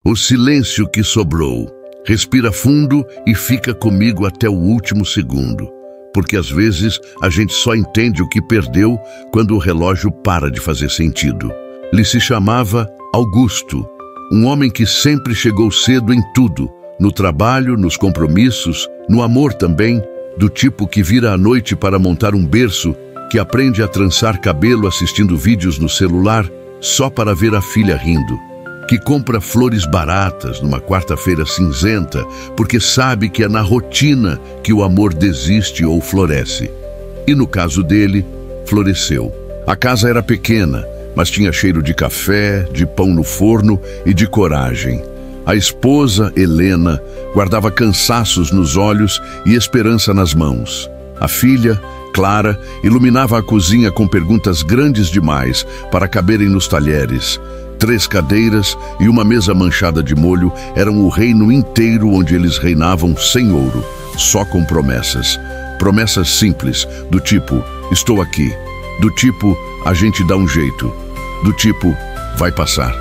O silêncio que sobrou. Respira fundo e fica comigo até o último segundo. Porque às vezes a gente só entende o que perdeu quando o relógio para de fazer sentido. Ele se chamava Augusto, um homem que sempre chegou cedo em tudo, no trabalho, nos compromissos, no amor também, do tipo que vira à noite para montar um berço, que aprende a trançar cabelo assistindo vídeos no celular só para ver a filha rindo, que compra flores baratas numa quarta-feira cinzenta porque sabe que é na rotina que o amor desiste ou floresce. E no caso dele, floresceu. A casa era pequena, mas tinha cheiro de café, de pão no forno e de coragem. A esposa, Helena, guardava cansaços nos olhos e esperança nas mãos. A filha, Clara, iluminava a cozinha com perguntas grandes demais para caberem nos talheres. 3 cadeiras e uma mesa manchada de molho eram o reino inteiro onde eles reinavam sem ouro, só com promessas. Promessas simples, do tipo, estou aqui. Do tipo, a gente dá um jeito. Do tipo, vai passar.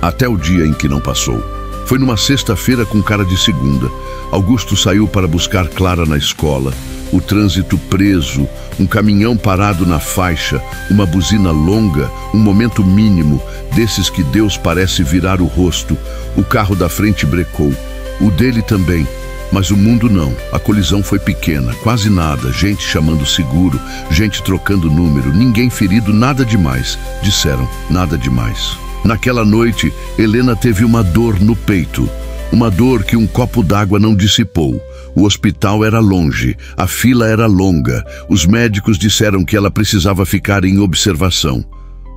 Até o dia em que não passou. Foi numa sexta-feira com cara de segunda. Augusto saiu para buscar Clara na escola. O trânsito preso, um caminhão parado na faixa, uma buzina longa, um momento mínimo, desses que Deus parece virar o rosto. O carro da frente brecou. O dele também. Mas o mundo não. A colisão foi pequena, quase nada. Gente chamando seguro, gente trocando número. Ninguém ferido, nada demais. Disseram, nada demais. Naquela noite, Helena teve uma dor no peito. Uma dor que um copo d'água não dissipou. O hospital era longe, a fila era longa. Os médicos disseram que ela precisava ficar em observação.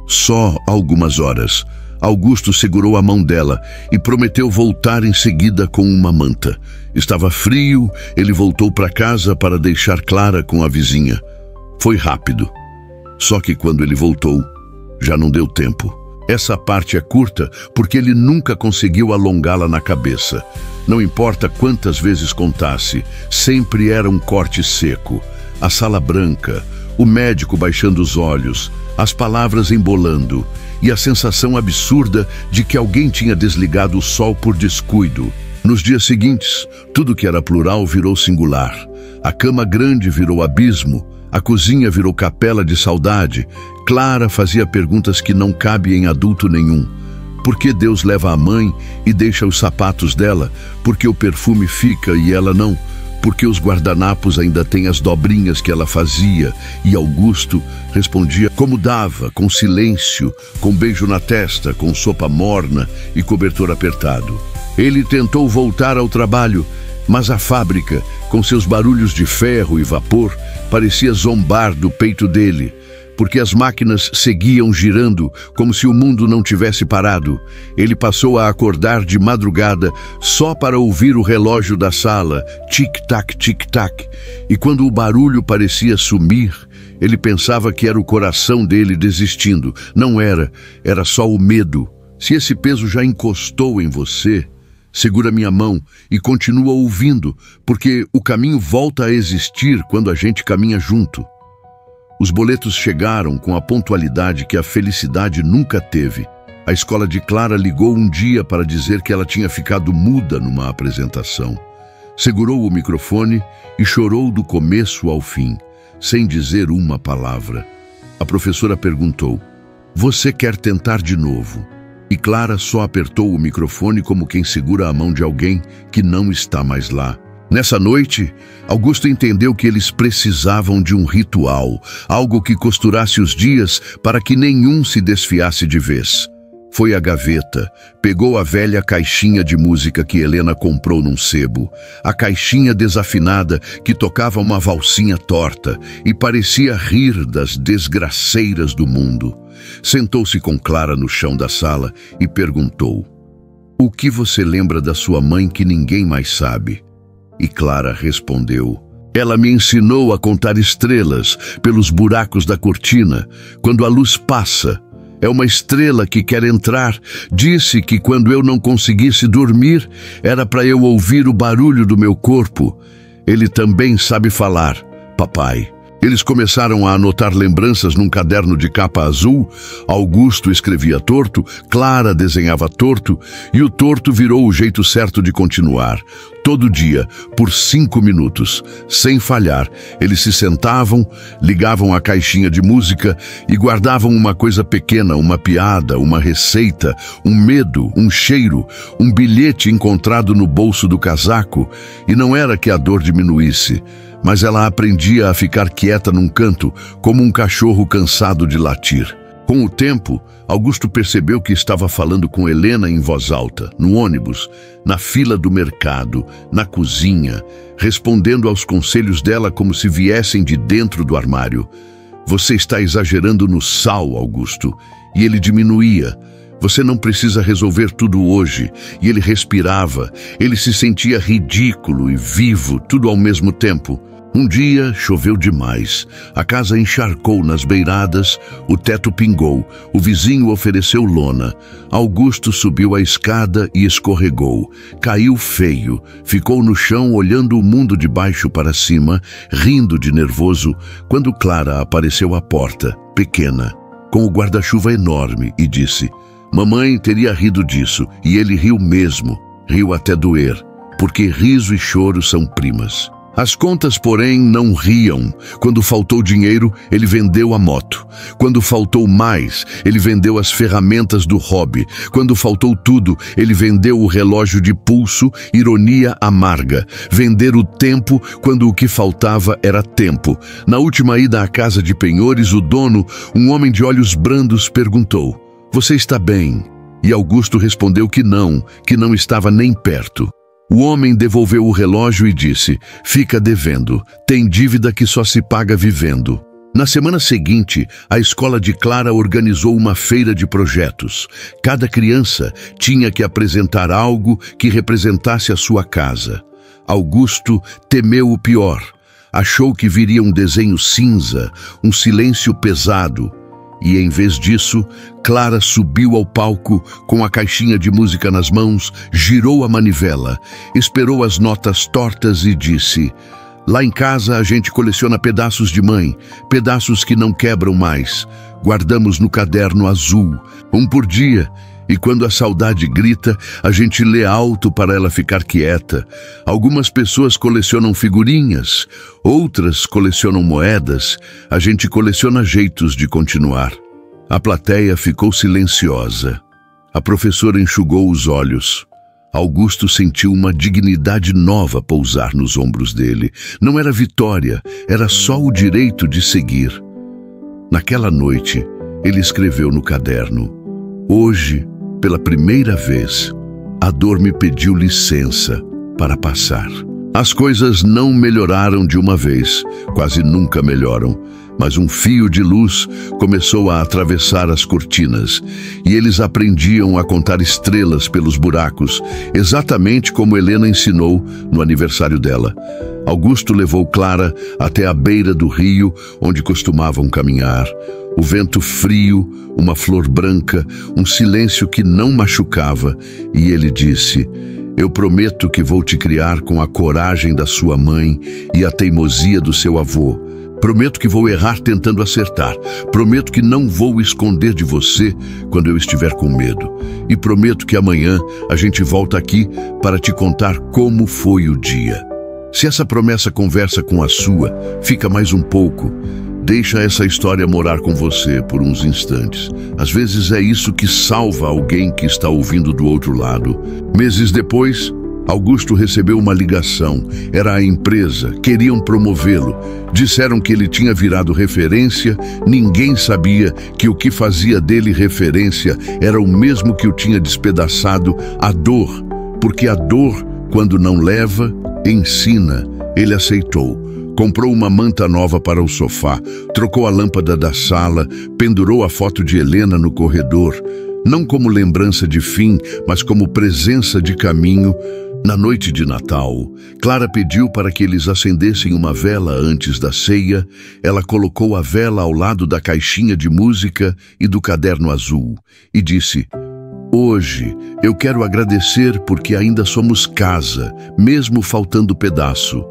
Só algumas horas. Augusto segurou a mão dela e prometeu voltar em seguida com uma manta. Estava frio, ele voltou para casa para deixar Clara com a vizinha. Foi rápido. Só que quando ele voltou, já não deu tempo. Essa parte é curta porque ele nunca conseguiu alongá-la na cabeça. Não importa quantas vezes contasse, sempre era um corte seco. A sala branca, o médico baixando os olhos, as palavras embolando e a sensação absurda de que alguém tinha desligado o sol por descuido. Nos dias seguintes, tudo que era plural virou singular. A cama grande virou abismo, a cozinha virou capela de saudade. Clara fazia perguntas que não cabem em adulto nenhum. Por que Deus leva a mãe e deixa os sapatos dela? Por que o perfume fica e ela não? Por que os guardanapos ainda têm as dobrinhas que ela fazia? E Augusto respondia como dava, com silêncio, com beijo na testa, com sopa morna e cobertor apertado. Ele tentou voltar ao trabalho, mas a fábrica, com seus barulhos de ferro e vapor, parecia zombar do peito dele, porque as máquinas seguiam girando como se o mundo não tivesse parado. Ele passou a acordar de madrugada só para ouvir o relógio da sala, tic-tac, tic-tac, e quando o barulho parecia sumir, ele pensava que era o coração dele desistindo. Não era, era só o medo. Se esse peso já encostou em você, segura minha mão e continua ouvindo, porque o caminho volta a existir quando a gente caminha junto. Os boletos chegaram com a pontualidade que a felicidade nunca teve. A escola de Clara ligou um dia para dizer que ela tinha ficado muda numa apresentação. Segurou o microfone e chorou do começo ao fim, sem dizer uma palavra. A professora perguntou, "Você quer tentar de novo?" E Clara só apertou o microfone como quem segura a mão de alguém que não está mais lá. Nessa noite, Augusto entendeu que eles precisavam de um ritual, algo que costurasse os dias para que nenhum se desfiasse de vez. Foi à gaveta, pegou a velha caixinha de música que Helena comprou num sebo, a caixinha desafinada que tocava uma valsinha torta e parecia rir das desgraceiras do mundo. Sentou-se com Clara no chão da sala e perguntou, "O que você lembra da sua mãe que ninguém mais sabe?" E Clara respondeu, "Ela me ensinou a contar estrelas pelos buracos da cortina, quando a luz passa. É uma estrela que quer entrar. Disse que quando eu não conseguisse dormir, era para eu ouvir o barulho do meu corpo. Ele também sabe falar, papai. Eles começaram a anotar lembranças num caderno de capa azul. Augusto escrevia torto, Clara desenhava torto, e o torto virou o jeito certo de continuar. Todo dia, por 5 minutos, sem falhar, eles se sentavam, ligavam a caixinha de música e guardavam uma coisa pequena, uma piada, uma receita, um medo, um cheiro, um bilhete encontrado no bolso do casaco. E não era que a dor diminuísse, mas ela aprendia a ficar quieta num canto, como um cachorro cansado de latir. Com o tempo, Augusto percebeu que estava falando com Helena em voz alta, no ônibus, na fila do mercado, na cozinha, respondendo aos conselhos dela como se viessem de dentro do armário. Você está exagerando no sal, Augusto. E ele diminuía. Você não precisa resolver tudo hoje. E ele respirava. Ele se sentia ridículo e vivo, tudo ao mesmo tempo. Um dia choveu demais, a casa encharcou nas beiradas, o teto pingou, o vizinho ofereceu lona. Augusto subiu a escada e escorregou, caiu feio, ficou no chão olhando o mundo de baixo para cima, rindo de nervoso, quando Clara apareceu à porta, pequena, com o guarda-chuva enorme, e disse: "Mamãe teria rido disso", e ele riu mesmo, riu até doer, porque riso e choro são primas. As contas, porém, não riam. Quando faltou dinheiro, ele vendeu a moto. Quando faltou mais, ele vendeu as ferramentas do hobby. Quando faltou tudo, ele vendeu o relógio de pulso, ironia amarga. Vender o tempo quando o que faltava era tempo. Na última ida à casa de penhores, o dono, um homem de olhos brandos, perguntou: "Você está bem?" E Augusto respondeu que não estava nem perto. O homem devolveu o relógio e disse: "Fica devendo, tem dívida que só se paga vivendo." Na semana seguinte, a escola de Clara organizou uma feira de projetos. Cada criança tinha que apresentar algo que representasse a sua casa. Augusto temeu o pior. Achou que viria um desenho cinza, um silêncio pesado. E, em vez disso, Clara subiu ao palco com a caixinha de música nas mãos, girou a manivela, esperou as notas tortas e disse: "Lá em casa a gente coleciona pedaços de mãe, pedaços que não quebram mais. Guardamos no caderno azul, um por dia. E quando a saudade grita, a gente lê alto para ela ficar quieta. Algumas pessoas colecionam figurinhas, outras colecionam moedas. A gente coleciona jeitos de continuar." A plateia ficou silenciosa. A professora enxugou os olhos. Augusto sentiu uma dignidade nova pousar nos ombros dele. Não era vitória, era só o direito de seguir. Naquela noite, ele escreveu no caderno: "Hoje, pela primeira vez, a dor me pediu licença para passar." As coisas não melhoraram de uma vez, quase nunca melhoram, mas um fio de luz começou a atravessar as cortinas, e eles aprendiam a contar estrelas pelos buracos, exatamente como Helena ensinou no aniversário dela. Augusto levou Clara até a beira do rio, onde costumavam caminhar. O vento frio, uma flor branca, um silêncio que não machucava, e ele disse: "Eu prometo que vou te criar com a coragem da sua mãe e a teimosia do seu avô. Prometo que vou errar tentando acertar. Prometo que não vou esconder de você quando eu estiver com medo. E prometo que amanhã a gente volta aqui para te contar como foi o dia." Se essa promessa conversa com a sua, fica mais um pouco. Deixa essa história morar com você por uns instantes. Às vezes é isso que salva alguém que está ouvindo do outro lado. Meses depois, Augusto recebeu uma ligação. Era a empresa, queriam promovê-lo. Disseram que ele tinha virado referência. Ninguém sabia que o que fazia dele referência era o mesmo que o tinha despedaçado: a dor. Porque a dor, quando não leva, ensina. Ele aceitou. Comprou uma manta nova para o sofá, trocou a lâmpada da sala, pendurou a foto de Helena no corredor, não como lembrança de fim, mas como presença de caminho. Na noite de Natal, Clara pediu para que eles acendessem uma vela antes da ceia. Ela colocou a vela ao lado da caixinha de música e do caderno azul e disse: "Hoje eu quero agradecer porque ainda somos casa, mesmo faltando pedaço."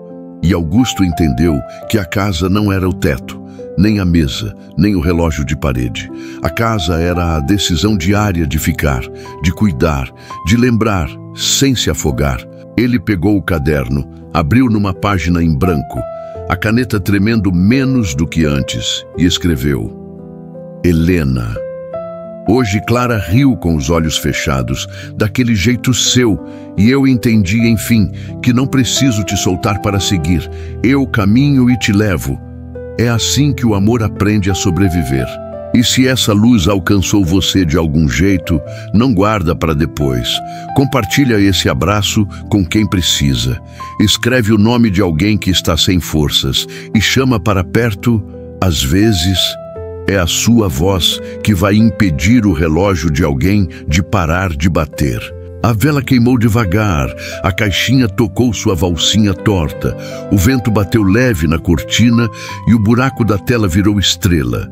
E Augusto entendeu que a casa não era o teto, nem a mesa, nem o relógio de parede. A casa era a decisão diária de ficar, de cuidar, de lembrar, sem se afogar. Ele pegou o caderno, abriu numa página em branco, a caneta tremendo menos do que antes, e escreveu: Helena. Hoje Clara riu com os olhos fechados, daquele jeito seu, e eu entendi, enfim, que não preciso te soltar para seguir. Eu caminho e te levo. É assim que o amor aprende a sobreviver. E se essa luz alcançou você de algum jeito, não guarda para depois. Compartilha esse abraço com quem precisa. Escreve o nome de alguém que está sem forças e chama para perto. Às vezes, é a sua voz que vai impedir o relógio de alguém de parar de bater. A vela queimou devagar, a caixinha tocou sua valsinha torta, o vento bateu leve na cortina e o buraco da tela virou estrela.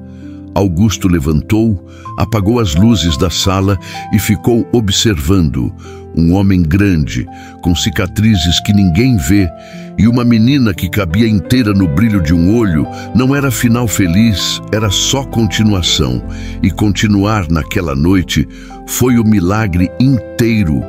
Augusto levantou, apagou as luzes da sala e ficou observando um homem grande, com cicatrizes que ninguém vê, e uma menina que cabia inteira no brilho de um olho. Não era final feliz, era só continuação. E continuar naquela noite foi o milagre inteiro.